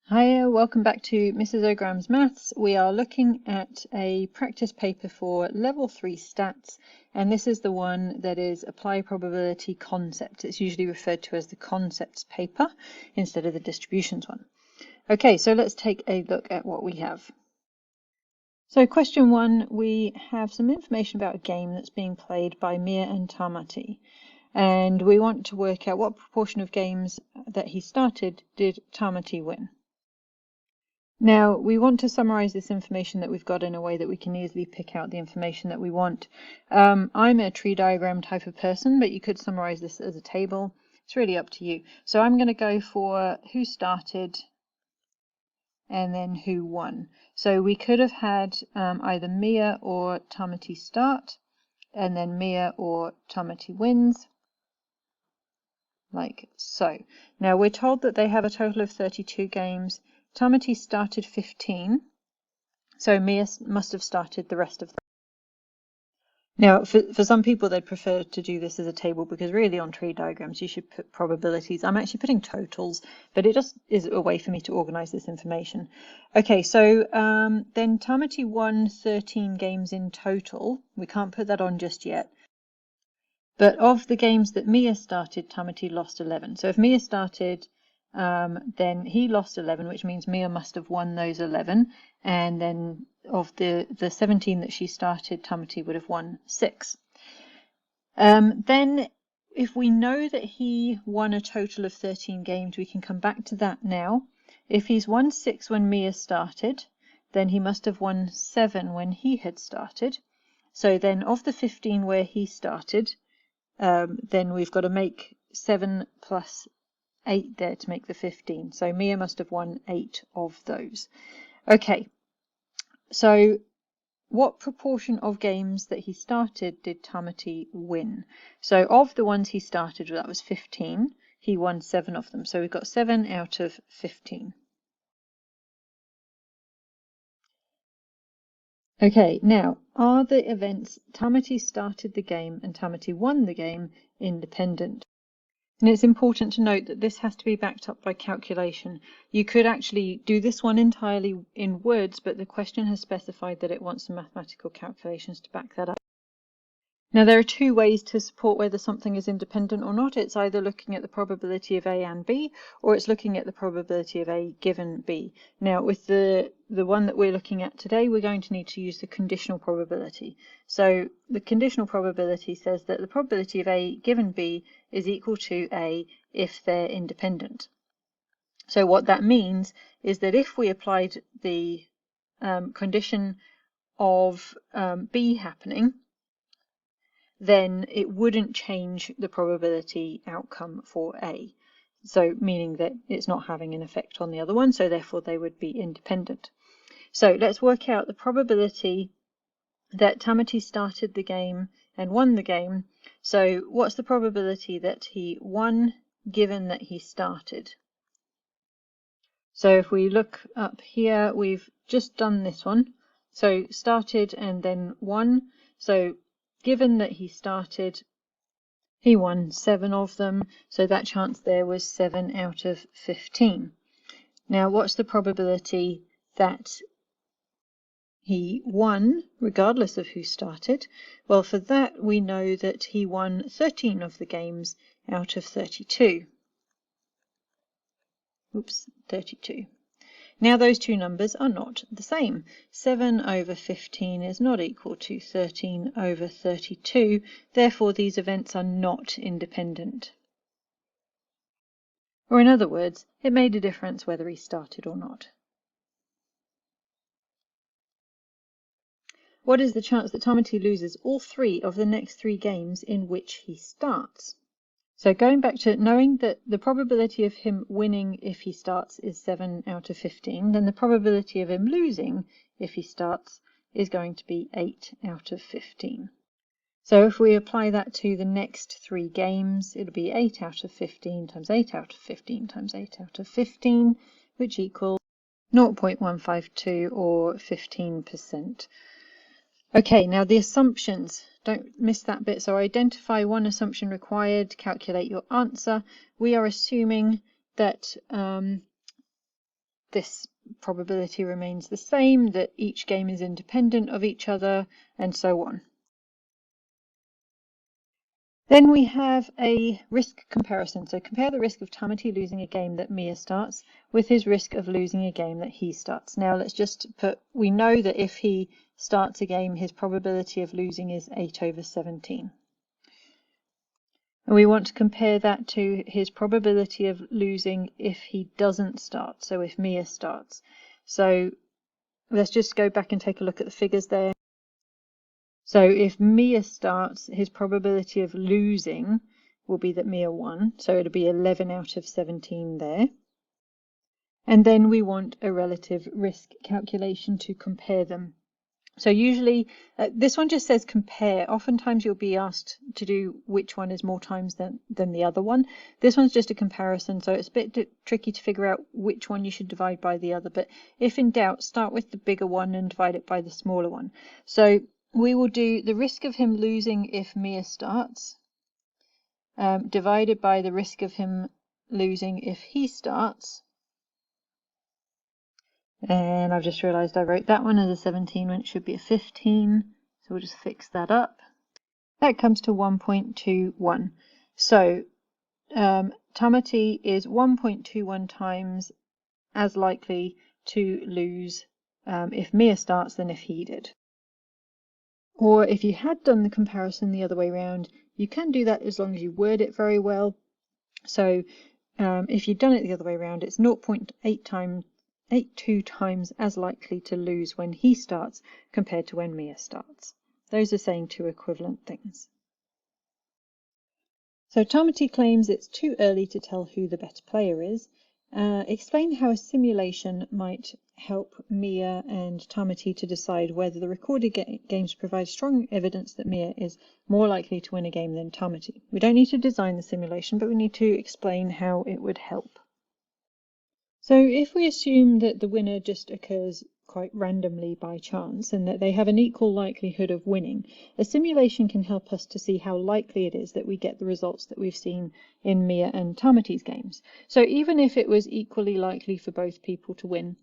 Hi, welcome back to Mrs. O'Graham's Maths. We are looking at a practice paper for Level 3 Stats, and this is the one that is Apply Probability Concepts. It's usually referred to as the Concepts paper instead of the Distributions one. Okay, so let's take a look at what we have. So question 1, we have some information about a game that's being played by Mia and Tamati. And we want to work out what proportion of games that he started did Tamati win. Now, we want to summarize this information that we've got in a way that we can easily pick out the information that we want. I'm a tree diagram type of person, but you could summarize this as a table. It's really up to you. So I'm going to go for who started and then who won. So we could have had either Mia or Tamati start, and then Mia or Tamati wins, like so. Now, we're told that they have a total of 32 games. Tamati started 15, so Mia must have started the rest of them. Now, for some people, they'd prefer to do this as a table because really on tree diagrams, you should put probabilities. I'm actually putting totals, but it just is a way for me to organize this information. Okay, so then Tamati won 13 games in total. We can't put that on just yet. But of the games that Mia started, Tamati lost 11. So if Mia started, then he lost 11, which means Mia must have won those 11. And then of the 17 that she started, Tamati would have won 6. Then if we know that he won a total of 13 games, we can come back to that now. If he's won 6 when Mia started, then he must have won 7 when he had started. So then of the 15 where he started, then we've got to make 7 plus 8 there to make the 15. So Mia must have won 8 of those. Okay, so what proportion of games that he started did Tamati win? So of the ones he started, that was 15, he won 7 of them. So we've got 7 out of 15. Okay, now, are the events Tamati started the game and Tamati won the game independent? And it's important to note that this has to be backed up by calculation. You could actually do this one entirely in words, but the question has specified that it wants some mathematical calculations to back that up. Now, there are two ways to support whether something is independent or not. It's either looking at the probability of A and B, or it's looking at the probability of A given B. Now, with the one that we're looking at today, we're going to need to use the conditional probability. So the conditional probability says that the probability of A given B is equal to A if they're independent. So what that means is that if we applied the condition of B happening, then it wouldn't change the probability outcome for A. So meaning that it's not having an effect on the other one, so therefore they would be independent. So let's work out the probability that Tamati started the game and won the game. So what's the probability that he won given that he started? So if we look up here, we've just done this one. So started and then won. So given that he started, he won 7 of them, so that chance there was 7 out of 15. Now, what's the probability that he won, regardless of who started? Well, for that, we know that he won 13 of the games out of 32. Oops, 32. Now those two numbers are not the same. 7 over 15 is not equal to 13 over 32. Therefore, these events are not independent. Or in other words, it made a difference whether he started or not. What is the chance that Tamati loses all 3 of the next 3 games in which he starts? So going back to knowing that the probability of him winning if he starts is 7 out of 15, then the probability of him losing if he starts is going to be 8 out of 15. So if we apply that to the next 3 games, it'll be 8 out of 15 times 8 out of 15 times 8 out of 15, which equals 0.152 or 15%. Okay, now the assumptions, don't miss that bit. So identify one assumption required, calculate your answer. We are assuming that this probability remains the same, that each game is independent of each other, and so on. Then we have a risk comparison. So compare the risk of Tamati losing a game that Mia starts with his risk of losing a game that he starts. Now let's just put, we know that if he starts a game, his probability of losing is 8/17. And we want to compare that to his probability of losing if he doesn't start, so if Mia starts. So let's just go back and take a look at the figures there. So if Mia starts, his probability of losing will be that Mia won, so it'll be 11/17 there. And then we want a relative risk calculation to compare them. So usually, this one just says compare. Oftentimes you'll be asked to do which one is more times than the other one. This one's just a comparison, so it's a bit tricky to figure out which one you should divide by the other. But if in doubt, start with the bigger one and divide it by the smaller one. So we will do the risk of him losing if Mia starts, divided by the risk of him losing if he starts. And I've just realized I wrote that one as a 17 when it should be a 15. So we'll just fix that up. That comes to 1.21. So Tamati is 1.21 times as likely to lose if Mia starts than if he did. Or if you had done the comparison the other way around, you can do that as long as you word it very well. So if you've done it the other way around, it's 0.82 times as likely to lose when he starts compared to when Mia starts. Those are saying two equivalent things. So Tamati claims it's too early to tell who the better player is. Explain how a simulation might help Mia and Tamati to decide whether the recorded games provide strong evidence that Mia is more likely to win a game than Tamati. We don't need to design the simulation, but we need to explain how it would help. So if we assume that the winner just occurs quite randomly by chance and that they have an equal likelihood of winning, a simulation can help us to see how likely it is that we get the results that we've seen in Mia and Tamati's games. So even if it was equally likely for both people to win,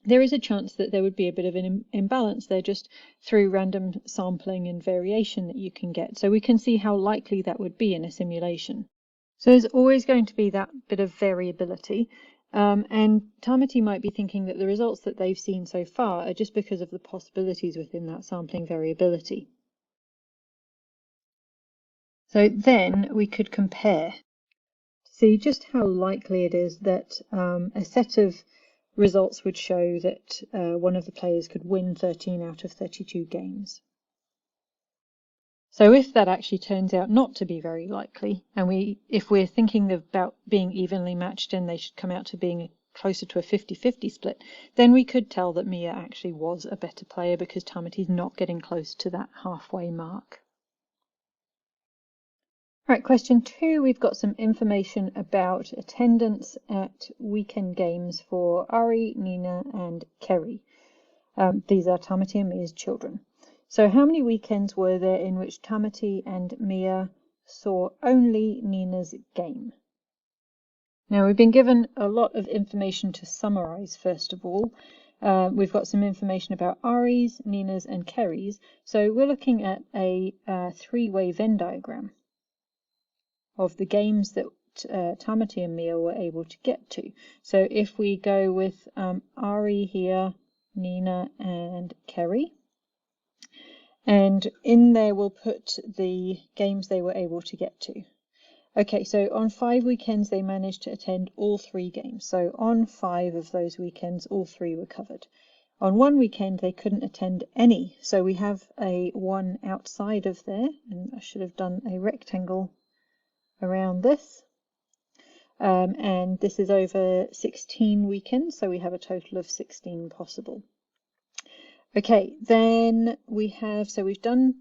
there is a chance that there would be a bit of an imbalance there just through random sampling and variation that you can get. So we can see how likely that would be in a simulation. So there's always going to be that bit of variability. And Tamati might be thinking that the results that they've seen so far are just because of the possibilities within that sampling variability. So then we could compare to see just how likely it is that a set of results would show that one of the players could win 13 out of 32 games. So if that actually turns out not to be very likely, and if we're thinking about being evenly matched and they should come out to being closer to a 50-50 split, then we could tell that Mia actually was a better player because Tamati's not getting close to that halfway mark. Right, question 2, we've got some information about attendance at weekend games for Ari, Nina and Kerry. These are Tamati and Mia's children. So how many weekends were there in which Tamati and Mia saw only Nina's game? Now we've been given a lot of information to summarize first of all. We've got some information about Ari's, Nina's and Kerry's. So we're looking at a three-way Venn diagram of the games that Tamati and Mia were able to get to. So if we go with Ari here, Nina and Kerry, and in there we'll put the games they were able to get to. Okay, so on 5 weekends they managed to attend all 3 games. So on 5 of those weekends, all 3 were covered. On 1 weekend they couldn't attend any, so we have a 1 outside of there, and I should have done a rectangle around this. And this is over 16 weekends, so we have a total of 16 possible. Okay, then we have, so we've done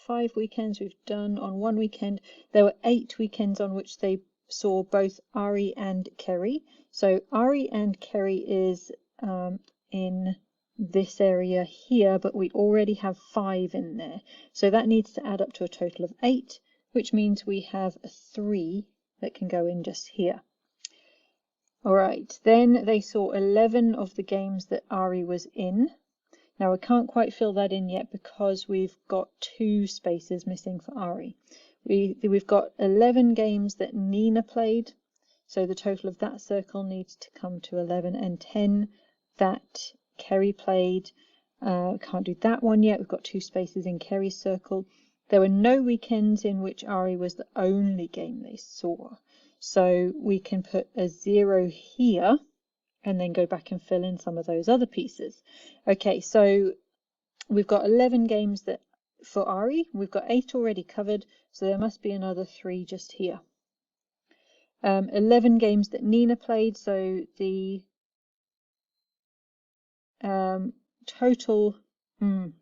5 weekends, we've done on 1 weekend. There were 8 weekends on which they saw both Ari and Kerry. So Ari and Kerry is in this area here, but we already have 5 in there. So that needs to add up to a total of 8, which means we have a 3 that can go in just here. All right, then they saw 11 of the games that Ari was in. Now I can't quite fill that in yet because we've got 2 spaces missing for Ari. We've got 11 games that Nina played, so the total of that circle needs to come to 11, and 10 that Kerry played. Can't do that one yet. We've got 2 spaces in Kerry's circle. There were no weekends in which Ari was the only game they saw. So we can put a 0 here and then go back and fill in some of those other pieces. Okay, so we've got 11 games that for Ari. We've got 8 already covered, so there must be another 3 just here. 11 games that Nina played, so the total,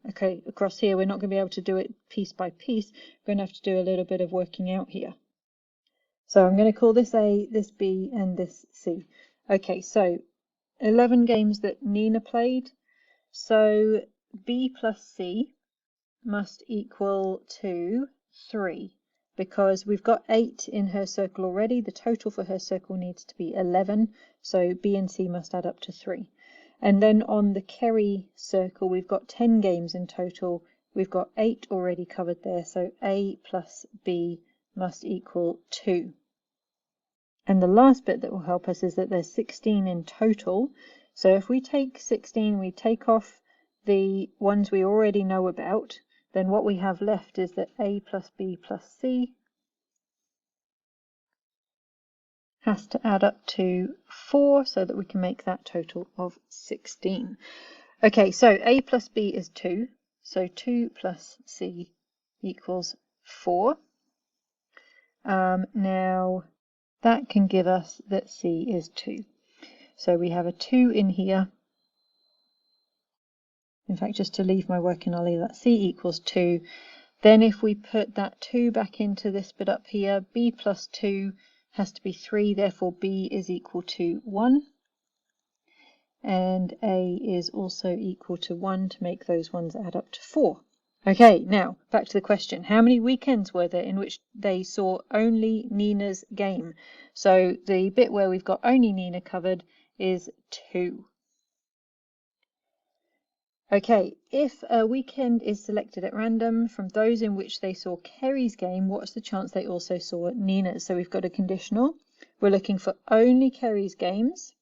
okay, across here, we're not going to be able to do it piece by piece. We're going to have to do a little bit of working out here. So I'm going to call this A, this B, and this C. Okay, so 11 games that Nina played. So B plus C must equal to 3 because we've got 8 in her circle already. The total for her circle needs to be 11, so B and C must add up to 3. And then on the Kerry circle, we've got 10 games in total. We've got 8 already covered there, so A plus B must equal 2. And the last bit that will help us is that there's 16 in total. So if we take 16, we take off the ones we already know about, then what we have left is that A plus B plus C has to add up to 4 so that we can make that total of 16. Okay, so A plus B is 2, so 2 plus C equals 4. Now that can give us that C is 2. So we have a 2 in here. In fact, just to leave my working, I'll leave that C equals 2. Then if we put that 2 back into this bit up here, B plus 2 has to be 3, therefore B is equal to 1. And A is also equal to 1 to make those ones add up to 4. Okay, now back to the question. How many weekends were there in which they saw only Nina's game? So the bit where we've got only Nina covered is 2. Okay, if a weekend is selected at random from those in which they saw Kerry's game, what's the chance they also saw Nina's? So we've got a conditional. We're looking for only Kerry's games.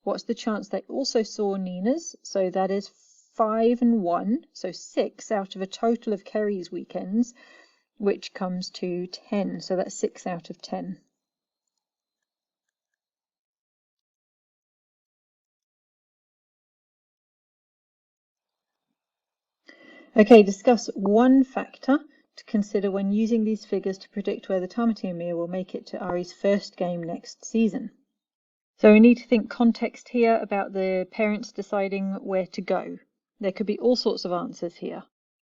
What's the chance they also saw Nina's? So that is 5 and 1, so 6 out of a total of Kerry's weekends, which comes to 10. So that's 6 out of 10. Okay, discuss one factor to consider when using these figures to predict whether Tamati and Mia will make it to Ari's first game next season. So we need to think context here about the parents deciding where to go. There could be all sorts of answers here.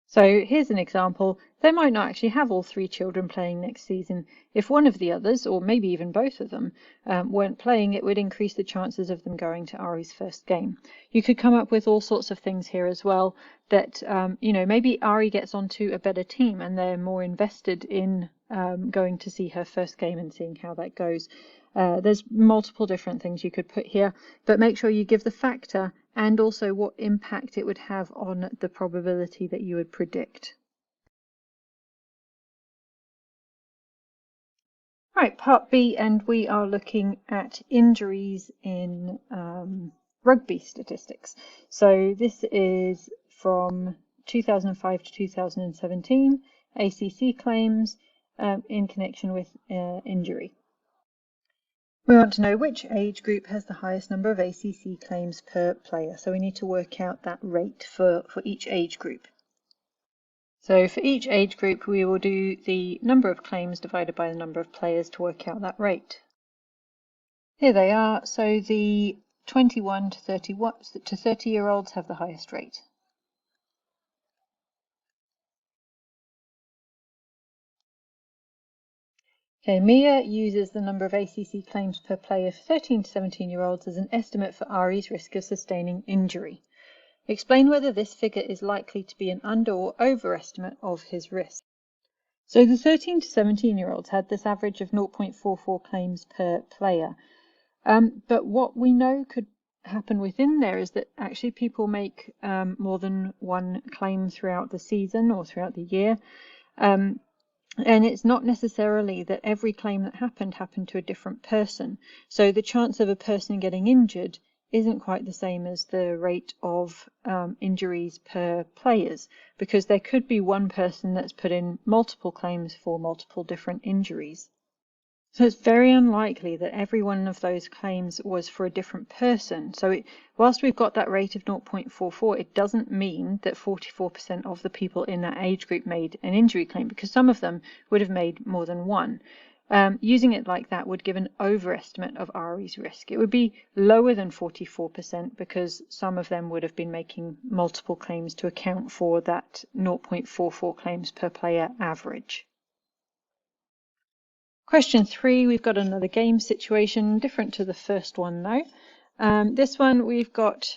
So here's an example. They might not actually have all 3 children playing next season. If one of the others, or maybe even both of them, weren't playing, it would increase the chances of them going to Ari's first game. You could come up with all sorts of things here as well that, maybe Ari gets onto a better team and they're more invested in going to see her first game and seeing how that goes. There's multiple different things you could put here, but make sure you give the factor and also what impact it would have on the probability that you would predict. Right, part B, and we are looking at injuries in rugby statistics. So this is from 2005 to 2017, ACC claims in connection with injury. We want to know which age group has the highest number of ACC claims per player. So we need to work out that rate for each age group. So for each age group, we will do the number of claims divided by the number of players to work out that rate. Here they are. So the 21 to 30-year-olds have the highest rate. Okay, Mia uses the number of ACC claims per player for 13 to 17-year-olds as an estimate for Ari's risk of sustaining injury. Explain whether this figure is likely to be an under or overestimate of his risk. So the 13 to 17-year-olds had this average of 0.44 claims per player. But what we know could happen within there is that actually people make more than one claim throughout the season or throughout the year. And it's not necessarily that every claim that happened to a different person. So the chance of a person getting injured isn't quite the same as the rate of injuries per players, because there could be one person that's put in multiple claims for multiple different injuries. So it's very unlikely that every one of those claims was for a different person. So whilst we've got that rate of 0.44, it doesn't mean that 44% of the people in that age group made an injury claim, because some of them would have made more than one. Using it like that would give an overestimate of RE's risk. It would be lower than 44% because some of them would have been making multiple claims to account for that 0.44 claims per player average. Question 3, we've got another game situation, different to the first one though. This one we've got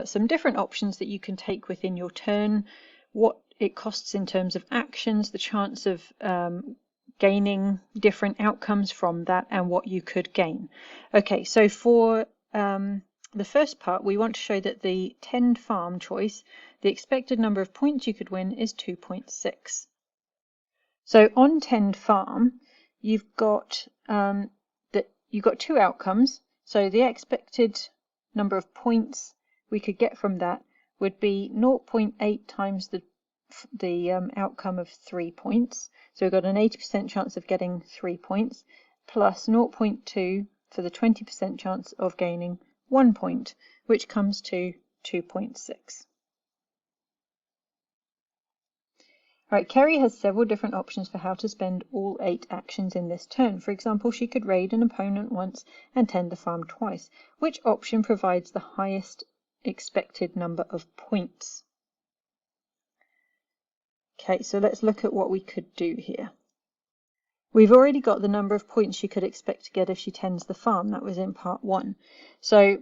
some different options that you can take within your turn, what it costs in terms of actions, the chance of gaining different outcomes from that, and what you could gain. Okay, so for the first part, we want to show that the tend farm choice, the expected number of points you could win is 2.6. So on tend farm, you've got two outcomes. So the expected number of points we could get from that would be 0.8 times the outcome of 3 points. So we've got an 80% chance of getting 3 points, plus 0.2 for the 20% chance of gaining 1 point, which comes to 2.6. Right, Kerry has several different options for how to spend all 8 actions in this turn. For example, she could raid an opponent once and tend the farm twice. Which option provides the highest expected number of points? Okay, so let's look at what we could do here. We've already got the number of points she could expect to get if she tends the farm. That was in part 1. So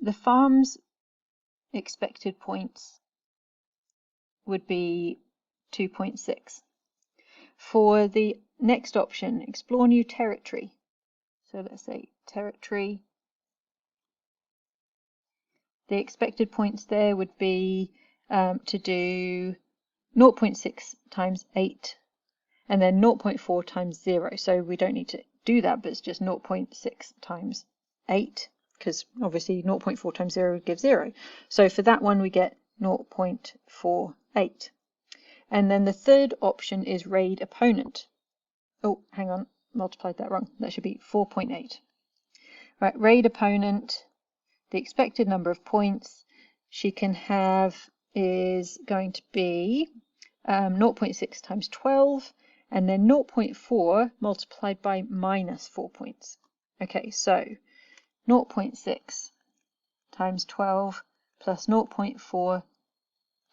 the farm's expected points would be 2.6. For the next option, explore new territory. So let's say territory. The expected points there would be to do 0.6 times 8 and then 0.4 times 0. So we don't need to do that, but it's just 0.6 times 8, because obviously 0.4 times 0 gives 0. So for that one we get 0.48. And then the third option is raid opponent. Oh, hang on, multiplied that wrong. That should be 4.8. Right, raid opponent, the expected number of points she can have is going to be 0.6 times 12, and then 0.4 multiplied by minus 4 points. Okay, so 0.6 times 12 plus 0.4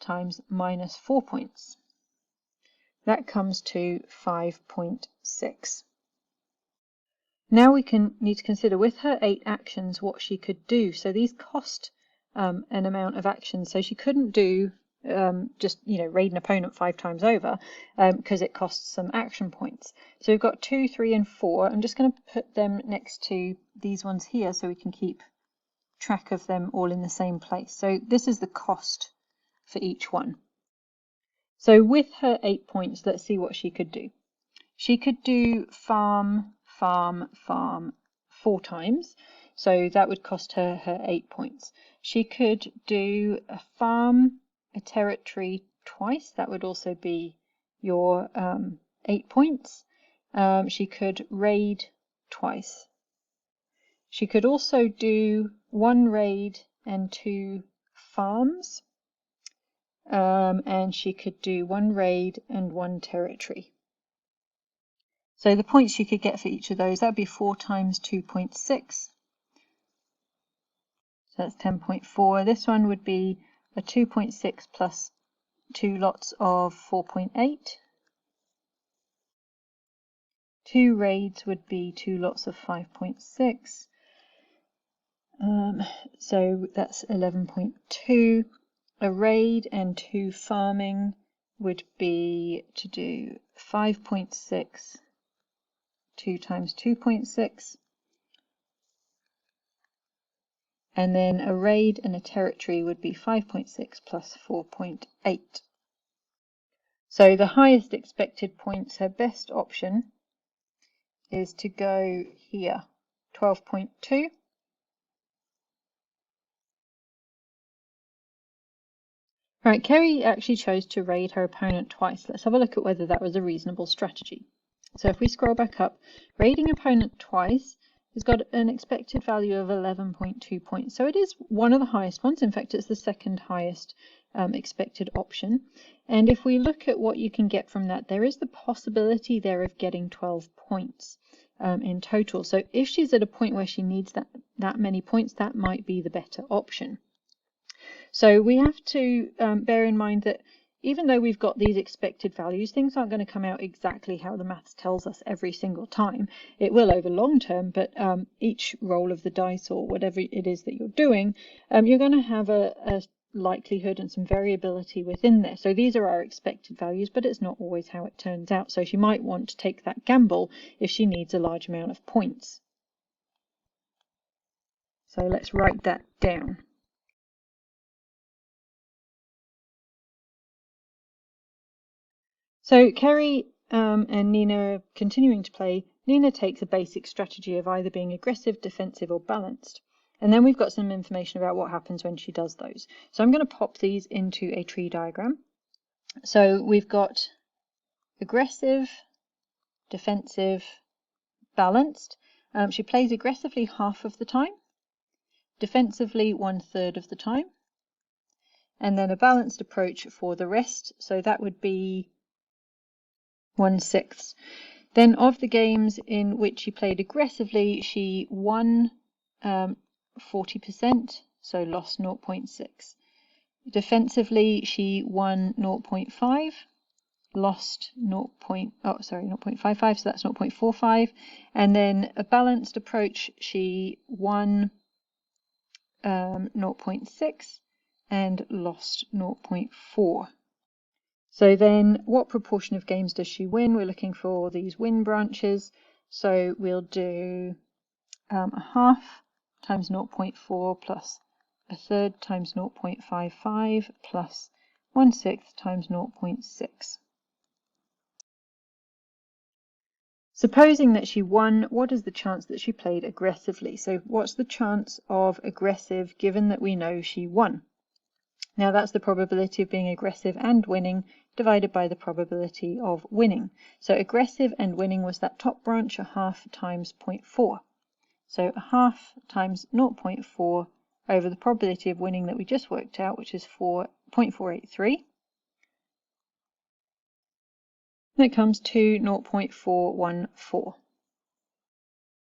times minus 4 points. That comes to 5.6. Now we need to consider with her 8 actions what she could do. So these cost an amount of actions. So she couldn't do just raid an opponent 5 times over because it costs some action points. So we've got 2, 3, and 4. I'm just going to put them next to these ones here so we can keep track of them all in the same place. So this is the cost for each one. So with her 8 points, let's see what she could do. She could do farm, farm, farm 4 times. So that would cost her 8 points. She could do a farm, a territory twice. That would also be your 8 points. She could raid twice. She could also do 1 raid and 2 farms. And she could do 1 raid and 1 territory. So the points you could get for each of those, that would be 4 times 2.6. So that's 10.4. This one would be a 2.6 plus 2 lots of 4.8. 2 raids would be 2 lots of 5.6. So that's 11.2. A raid and 2 farming would be to do 5.6, 2 times 2.6. and then a raid and a territory would be 5.6 plus 4.8. So the highest expected points, her best option is to go here, 12.2. Right, Kerry actually chose to raid her opponent twice. Let's have a look at whether that was a reasonable strategy. So if we scroll back up, raiding opponent twice has got an expected value of 11.2 points. So it is one of the highest ones. In fact, it's the second highest expected option. And if we look at what you can get from that, there is the possibility there of getting 12 points in total. So if she's at a point where she needs that many points, that might be the better option. So we have to bear in mind that even though we've got these expected values, things aren't going to come out exactly how the maths tells us every single time. It will over long term, but each roll of the dice or whatever it is that you're doing, you're going to have a likelihood and some variability within there. So these are our expected values, but it's not always how it turns out. So she might want to take that gamble if she needs a large amount of points. So let's write that down. So Kerry and Nina are continuing to play. Nina takes a basic strategy of either being aggressive, defensive, or balanced. And then we've got some information about what happens when she does those. So I'm going to pop these into a tree diagram. So we've got aggressive, defensive, balanced. She plays aggressively half of the time, defensively 1/3 of the time, and then a balanced approach for the rest. So that would be 1/6. Then of the games in which she played aggressively, she won 40%, so lost 0.6. Defensively, she won 0.5, lost 0.55, so that's 0.45. And then a balanced approach, she won 0.6 and lost 0.4. So then what proportion of games does she win? We're looking for these win branches. So we'll do a half times 0.4 plus a third times 0.55 plus 1/6 times 0.6. Supposing that she won, what is the chance that she played aggressively? So what's the chance of aggressive given that we know she won? Now that's the probability of being aggressive and winning divided by the probability of winning. So aggressive and winning was that top branch, a half times 0.4. So a half times 0.4 over the probability of winning that we just worked out, which is 0.483. That comes to 0.414.